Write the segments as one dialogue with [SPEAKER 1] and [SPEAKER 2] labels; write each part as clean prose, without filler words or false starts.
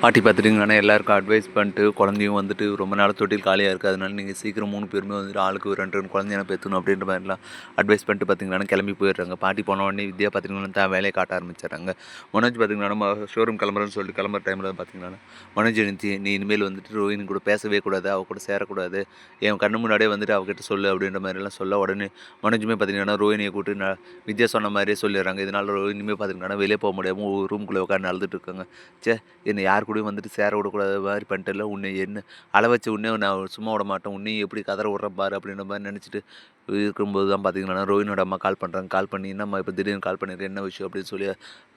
[SPEAKER 1] பாட்டி பார்த்துட்டிங்கன்னா எல்லாருக்கும் அட்வைஸ் பண்ணிட்டு குழந்தையும் வந்துட்டு ரொம்ப நாள் தொட்டில் காலியாக இருக்குது. அதனால நீங்கள் சீக்கிரம் 3 பேருமே வந்துட்டு ஆளுக்கு ஒரு 2 குழந்தைய பெற்றணும் அப்படின்ற மாதிரிலாம் அட்வைஸ் பண்ணிட்டு பார்த்தீங்கன்னா கிளம்பி போயிடுறாங்க. பாட்டி போன உடனே வித்யா பார்த்தீங்கன்னா தான் வேலையை காட்ட ஆரம்பிச்சிடுறாங்க. மனோஜ் பார்த்தீங்கன்னா நம்ம ஷோரூம் கிளம்புறேன்னு சொல்லிட்டு கிளம்புற டைமில் பார்த்தீங்கன்னா மனோஜ் நீ இனிமேல் வந்துட்டு ரோஹினி கூட பேசவே கூடாது, அவ கூட சேரக்கூடாது, என் கண்ணு முன்னாடியே வந்துட்டு அவகிட்ட சொல்லு அப்படின்ற மாதிரிலாம் சொல்ல உடனே மனோஜுமே பார்த்தீங்கன்னா ரோஹினியை கூப்பிட்டு வித்யா சொன்ன மாதிரியே சொல்லிடுறாங்க. இதனால் ரோஹினியுமே பார்த்தீங்கன்னா வெளியே போக முடியாமல் ரூம்குள்ளே உட்காந்து அழுதுட்டு இருக்காங்க. என்னை யார் கூடயும் வந்துட்டு சேர விடக்கூடாத மாதிரி பண்ணிட்டல, உன்னை என்ன அள வச்சு உன்னே நான் சும்மா விட மாட்டேன், உன்னையும் எப்படி கதற விட்றேன் பாரு அப்படின்ற மாதிரி நினச்சிட்டு இருக்கும்போது தான் பார்த்தீங்கன்னா ரோஹினோட அம்மா கால் பண்ணுறாங்க. கால் பண்ணி என்னம்மா இப்போ திடீர்னு கால் பண்ணிடுறேன், என்ன விஷயம் அப்படின்னு சொல்லி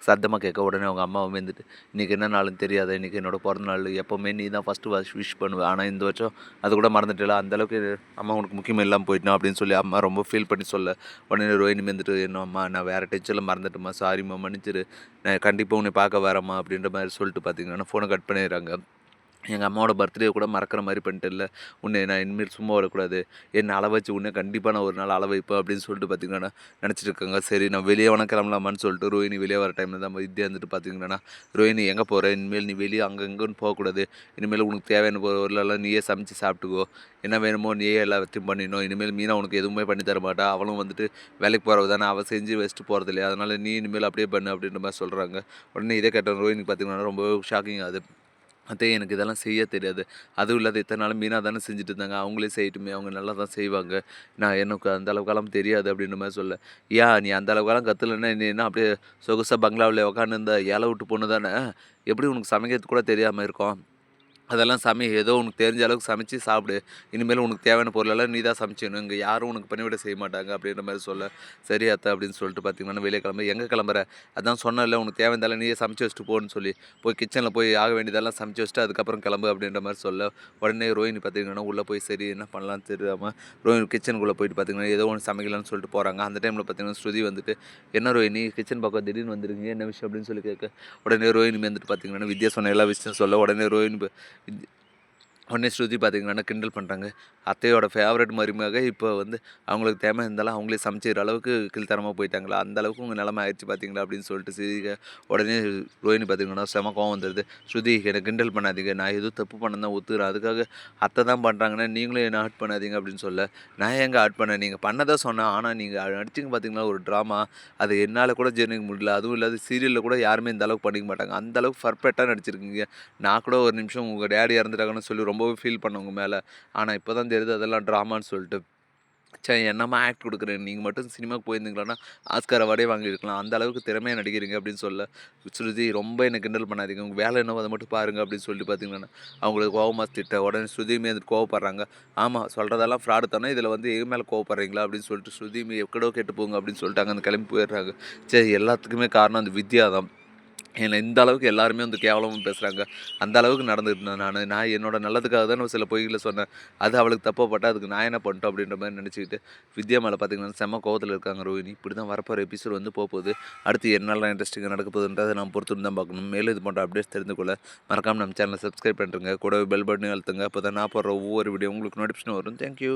[SPEAKER 1] சத்தமாக கேட்க உடனே அவங்க அம்மாவை வந்துட்டு இன்றைக்கி என்ன நாளுன்னு தெரியாது, இன்றைக்கி என்னோடய பிறந்த நாள், எப்போவுமே நீ தான் ஃபஸ்ட்டு விஷ் பண்ணுவேன், ஆனால் இந்த வருஷம் அது கூட மறந்துட்டல, அந்தளவுக்கு அம்மா உனக்கு முக்கியம் இல்லாமல் போயிட்டோம் அப்படின்னு சொல்லி அம்மா ரொம்ப ஃபீல் பண்ணி சொல்ல உடனே ரோஹினி வந்துட்டு என்ன அம்மா நான் வேறு டென்ஷனில் மறந்துட்டேம்மா, சாரிம்மா மன்னிச்சிரு, நான் கண்டிப்பாக உன்னை பார்க்க வரேம்மா அப்படின்ற மாதிரி சொல்லிட்டு பார்த்தீங்கன்னா ஃபோனை கட் பண்ணிடுறாங்க. எங்கள் அம்மாவோட பர்த்டே கூட மறக்கிற மாதிரி பண்ணிட்டேன்ல, உன்னை நான் இனிமேல் சும்மா விடக்கூடாது, என்னை அள வச்சு உன்னை கண்டிப்பாக நான் ஒரு நாள் அள வைப்பேன் அப்படின்னு சொல்லிட்டு பார்த்தீங்கன்னா நினச்சிட்டு இருக்காங்க. சரி நான் வெளியே வேணா கிளம்பலாமான்னு சொல்லிட்டு ரோஹினி வெளியே வர டைமில் தான் வித்யா இருந்துட்டு பார்த்தீங்கன்னா ரோஹினி எங்கே போகிற, இனிமேல் நீ வெளியே அங்கே இங்கேன்னு போகக்கூடாது, இனிமேல் உனக்கு தேவையான பொருளெல்லாம் நீயே சமைச்சு சாப்பிட்டுக்கோ, என்ன வேணுமோ நீயே எல்லாத்தையும் பண்ணிடணும், இனிமேல் மீனா உனக்கு எதுவுமே பண்ணி தர மாட்டா, அவளும் வந்துட்டு வேலைக்கு போகிறவ தானே, அவள் செஞ்சு வச்சுட்டு போகிறது இல்லையா, அதனால் நீ இனிமேல் அப்படியே பண்ணு அப்படின்ற மாதிரி சொல்கிறாங்க. உடனே இதை கேட்ட ரோஹினிக்கு பார்த்தீங்கன்னா ரொம்ப ஷாக்கிங் ஆகுது. அதே எனக்கு இதெல்லாம் செய்ய தெரியாது, அதுவும் இல்லாத இத்தனை நாள் மீனா தானே செஞ்சுட்டு இருந்தாங்க, அவங்களே செய்யட்டுமே, அவங்க நல்லா தான் செய்வாங்க, நான் எனக்கு அந்த அளவுக்கெல்லாம் தெரியாது அப்படின்ற மாதிரி சொல்ல, ஏன் நீ அந்த அளவுக்கெல்லாம் கற்றுலன்னா நீ என்ன அப்படியே சொகுசாக பங்களாவில் உட்காந்து இந்த ஏழை விட்டு பொண்ணு தானே, எப்படி உனக்கு சமைக்கிறது கூட தெரியாமல் இருக்கும், அதெல்லாம் ஏதோ உனக்கு தெரிஞ்ச அளவுக்கு சமைச்சு சாப்பிடு, இனிமேல் உனக்கு தேவையான பொருளெல்லாம் நீ தான் சமைச்சிடணும், இங்கே யாரும் உனக்கு பண்ணிவிட செய்ய மாட்டாங்க அப்படின்ற மாதிரி சொல்ல, சரி அத்தை அப்படின்னு சொல்லிட்டு பார்த்தீங்கன்னா வெளியே கிளம்ப, எங்கே கிளம்புற, அதான் சொன்னல உனக்கு தேவைந்தாலும் நீயே சமைச்சு வச்சுட்டு போன்னு சொல்லி போய் கிச்சனில் போய் ஆக வேண்டியதெல்லாம் சமைச்சு வச்சுட்டு அதுக்கப்புறம் கிளம்பு அப்படின்ற மாதிரி சொல்ல உடனே ரோஹினி பார்த்தீங்கன்னா உள்ளே போய் சரி என்ன பண்ணலான்னு தெரியாமல் ரோஹினி கிச்சனுக்குள்ளே போயிட்டு பார்த்தீங்கன்னா ஏதோ ஒன்று சமைக்கலான்னு சொல்லிட்டு போகிறாங்க. அந்த டைமில் பார்த்தீங்கன்னா ஸ்ருதி வந்துட்டு என்ன ரோஹினி கிச்சன் பக்கம் திடீர்னு வந்துருங்க, என்ன விஷயம் அப்படின்னு சொல்லி கேட்க உடனே ரோஹினி வந்துட்டு பார்த்தீங்கன்னா வித்யா சொன்ன எல்லா விஷயம் சொல்ல உடனே ரோஹினி உடனே ஸ்ருதி பார்த்திங்கன்னா கிண்டல் பண்ணுறாங்க. அத்தையோட ஃபேவரட் மருமக இப்போ வந்து அவங்களுக்கு தேவை இருந்தாலும் அவங்களே சமைச்சிக்கிற அளவுக்கு கீழ்த்தரமாக போயிட்டாங்களா, அந்த அளவுக்கு உங்கள் நிலமை ஆயிடுச்சு பார்த்தீங்களா அப்படின்னு சொல்லிட்டு சிரிக்க உடனே ரோஹினி பார்த்திங்கன்னா செம கோவம் வந்துடுது. ஸ்ருதி என்னை கிண்டல் பண்ணாதீங்க, நான் எதுவும் தப்பு பண்ண தான் ஒத்துக்கிறேன், அதுக்காக அத்தை தான் பண்ணுறாங்கன்னா நீங்களும் என்ன ஆட் பண்ணாதீங்க அப்படின்னு சொல்ல, நான் எங்கே ஆட் பண்ணேன், நீங்கள் பண்ணதான் சொன்னேன், ஆனால் நீங்கள் நடிச்சிங்க பார்த்தீங்களா ஒரு ட்ராமா, அது என்னால் கூட ஜெர்னிக்க முடியல, அதுவும் இல்லாத சீரியலில் கூட யாருமே இந்த அளவுக்கு பண்ணிக்க மாட்டாங்க, அந்த அளவுக்கு பர்ஃபெக்டாக நடிச்சிருக்கீங்க, நான் கூட ஒரு நிமிஷம் உங்கள் டேடி இறந்துட்டாங்கன்னு சொல்லி ரொம்பவே ஃபீல் பண்ண உங்கள் மேலே, ஆனால் இப்போ தான் தெரியுது அதெல்லாம் ட்ராமான்னு சொல்லிட்டு, சரி என்னம்மா ஆக்ட் கொடுக்குறேன், நீங்கள் மட்டும் சினிமாவுக்கு போயிருந்தீங்களான்னா ஆஸ்கார் அவார்டே வாங்கியிருக்கலாம், அந்த அளவுக்கு திறமையாக நடிக்கிறீங்க அப்படின்னு சொல்ல, ஸ்ருதி ரொம்ப எனக்கு கிண்டல் பண்ணாதீங்க, உங்கள் வேலை என்னவோ அதை மட்டும் பாருங்கள் அப்படின்னு சொல்லிட்டு பார்த்தீங்கன்னா அவங்களுக்கு கோவமாக திட்ட உடனே ஸ்ருதியுமே அது கோவப்படுறாங்க. ஆமாம் சொல்கிறதெல்லாம் ஃப்ராடு தானே, இதில் வந்து எது மேலே கோவப்படுறீங்களா அப்படின்னு சொல்லிட்டு ஸ்ருதியுமே எக்கடோ கெட்டு போங்க அப்படின்னு சொல்லிட்டு அங்கே அந்த கிளம்பி போயிடுறாங்க. சரி எல்லாத்துக்குமே காரணம் அந்த வித்யா தான், என்னை இந்த அளவுக்கு எல்லாருமே வந்து கேவலமாக பேசுகிறாங்க, அந்த அளவுக்கு நடந்துருந்தேன் நான் என்னோட நல்லதுக்காக தானே சில பொய்களை சொன்னேன், அது அவளுக்கு தப்பப்பட்டால் அதுக்கு நான் என்ன பண்ணிட்டோம் அப்படின்ற மாதிரி நினச்சிக்கிட்டு வித்யா மேலே பார்த்தீங்கன்னா செம்ம கோவத்தில் இருக்காங்க ரோஹினி. இப்படி தான் வரப்போகிற எபிசோட் வந்து போகுது, அடுத்து என்னெல்லாம் இன்ட்ரெஸ்டிங்காக நடக்க போகுதுன்றதை நான் பொறுத்து தான் பார்க்கணும். மேலும் இது போன்ற அப்டேட்ஸ் தெரிந்து கொள்ள மறக்காமல் நம்ம சேனலை சப்ஸ்கிரைப் பண்ணுறேங்க, கூடவே பெல் பட்டனையும் அழுத்துங்க, அப்போ தான் நான் போடுற ஒவ்வொரு வீடியோ உங்களுக்கு நோட்டிஃபிகேஷன் வரும். தேங்க்யூ.